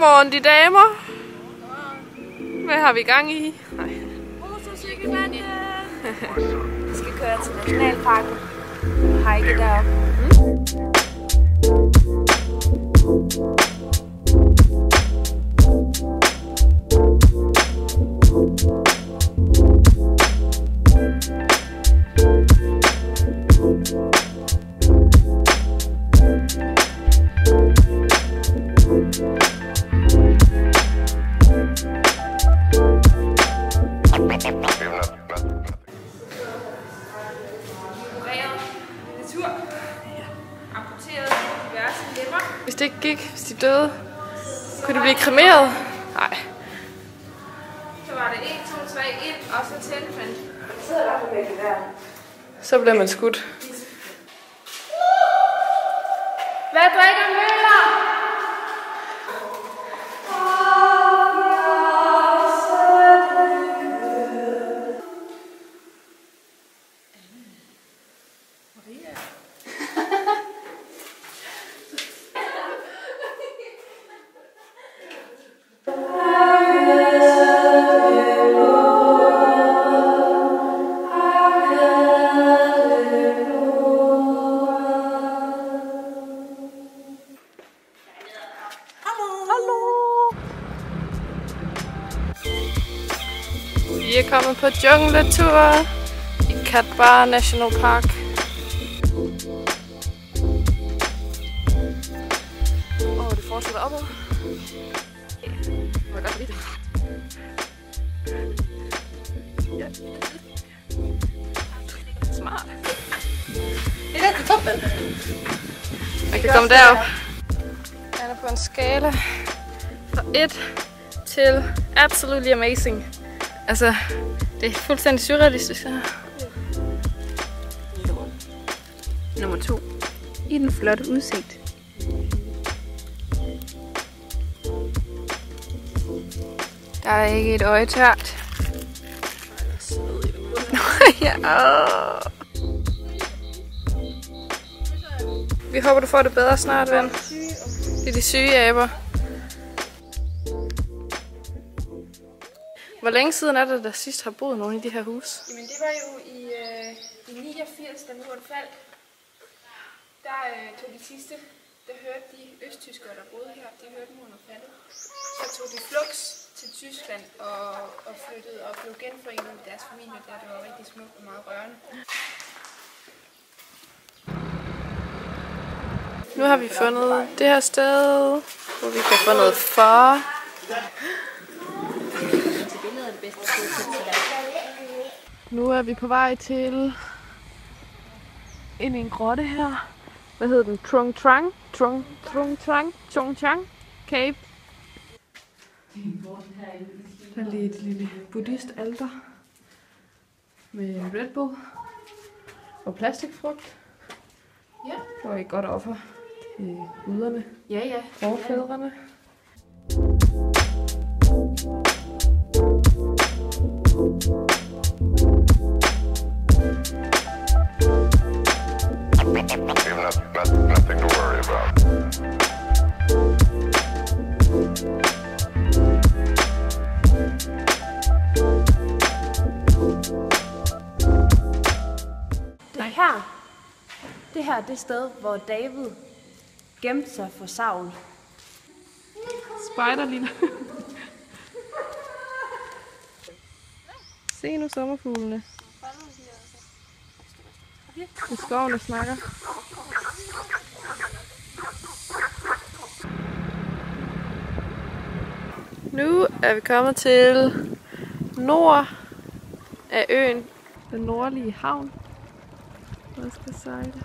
Godmorgen, de damer. Hvad har vi gang i? Nej. Vi skal køre til Nationalparken og hike deroppe. Hvis det ikke gik, hvis de døde, kunne de blive kremeret? Nej. Så var det 1, 2, 3, 1, og så tændfand. Så sidder der på begge der. Så bliver man skudt. Hvad drikker Møller? Vi er kommet på jungletur i Katbar National Park. Det fortsætter opad. Må jeg godt lide det. Ja. Smart. Det er til toppen. Man kan komme derop. Han er på en skala fra 1 til absolutely amazing. Altså, det er fuldstændig surrealistisk her. Nummer 2. I den flotte udsigt. Der er ikke et øje tørt. Ja. Vi håber, du får det bedre snart, ven. Det er de syge aber. Hvor længe siden er det, der sidst har boet nogen i de her huse? Jamen det var jo i 89, da muren faldt. Der tog de sidste, der hørte de østtyskere, der boede her, de hørte muren var faldet. Så tog de flugt til Tyskland og flyttede og blev genforenet med deres familie der. Det var rigtig smukt og meget rørende. Nu har vi fundet det her sted, hvor vi kan få noget far. Nu er vi på vej til ind i en grotte her. Hvad hedder den? Trung Trang Cave. Der er lige et lille buddhistalter med Red Bull og plastikfrugt. Ja. Det var et godt offer til guderne. Ja. Forfædrene. Nothing to worry about. Det her er det sted, hvor David gemte sig for Saul. Spider lille. Se nu sommerfuglene. Det er skoven, der snakker. Nu er vi kommet til nord af øen, den nordlige havn. Jeg skal sejle.